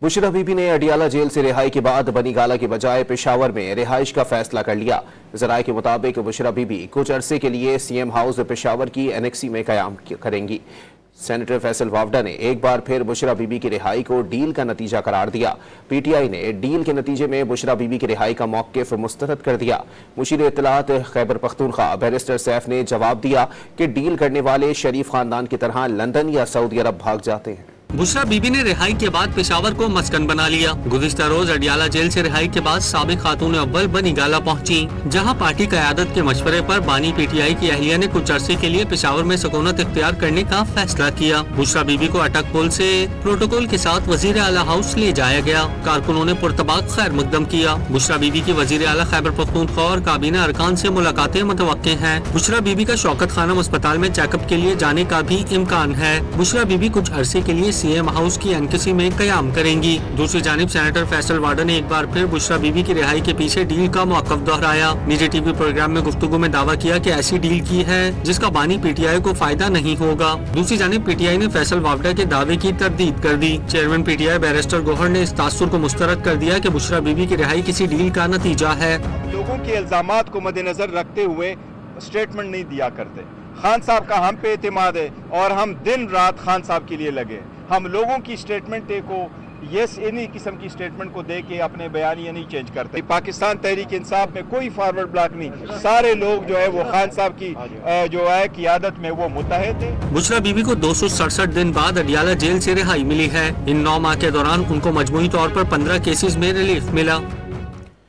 बुशरा बीबी ने अडियाला जेल से रिहाई के बाद बनीगाला के बजाय पेशावर में रिहाइश का फैसला कर लिया। जराये के मुताबिक बुशरा बीबी कुछ अरसे के लिए सीएम हाउस पेशावर की एनेक्सी में कयाम करेंगी। सेनेटर फैसल वावडा ने एक बार फिर बुशरा बीबी की रिहाई को डील का नतीजा करार दिया। पीटीआई ने डील के नतीजे में बुशरा बीबी की रिहाई का मौक़िफ़ मुस्तरद कर दिया। मुशीर इत्तलात खैबर पख्तूनख्वा बैरिस्टर सैफ ने जवाब दिया कि डील करने वाले शरीफ खानदान की तरह लंदन या सऊदी अरब भाग जाते हैं। बुशरा बीबी ने रिहाई के बाद पेशावर को मस्कन बना लिया। गुज़िश्ता रोज अडियाला जेल से रिहाई के बाद साबिक खातून अव्वल बनीगाला पहुंची, जहां पार्टी क़यादत के मशवरे पर बानी पीटीआई की अहलिया ने कुछ अरसे के लिए पेशावर में सुकूनत इख्तियार करने का फैसला किया। बुशरा बीबी को अटक पुल से प्रोटोकॉल के साथ वजीर आला हाउस ले जाया गया। कारकुनों ने पुरतबाक खैर मकदम किया। बुशरा बीबी की वजीर आला खैबर पख्तूनख्वा और काबीना अरकान से मुलाकातें मुतवक्के हैं। बुशरा बीबी का शौकत खानम अस्पताल में चेकअप के लिए जाने का भी इम्कान है। बुशरा बीबी कुछ अरसे के लिए सीएम हाउस की एनकेसी में कयाम करेंगी। दूसरी जानिब सेनेटर फैसल वाडा ने एक बार फिर बुशरा बीबी की रिहाई के पीछे डील का मौक़िफ़ दोहराया। निजी टीवी प्रोग्राम में गुफ्तगू में दावा किया कि ऐसी डील की है जिसका बानी पीटीआई को फायदा नहीं होगा। दूसरी जानिब पीटीआई ने फैसल वावडा के दावे की तरदीद कर दी। चेयरमैन पीटीआई बैरिस्टर गौहर ने इस तासुर को मुस्तरद कर दिया कि बुशरा बीबी की रिहाई किसी डील का नतीजा है। लोगों के इल्जामात को मद्देनजर रखते हुए स्टेटमेंट नहीं दिया करते। खान साहब का हम पे एतमाद है और हम दिन रात खान साहब के लिए लगे। हम लोगों की स्टेटमेंट को इन्हीं किस्म की स्टेटमेंट को दे के अपने बयानियां नहीं चेंज करते। पाकिस्तान तहरीक इंसाफ में कोई फॉरवर्ड ब्लॉक नहीं, सारे लोग जो है वो खान साहब की जो है क़ियादत में वो मुत्तहिद है। बुशरा बीबी को 267 दिन बाद अडियाला जेल से रिहाई मिली है। इन 9 माह के दौरान उनको मजमूई तौर पर 15 केसेस में रिलीफ मिला।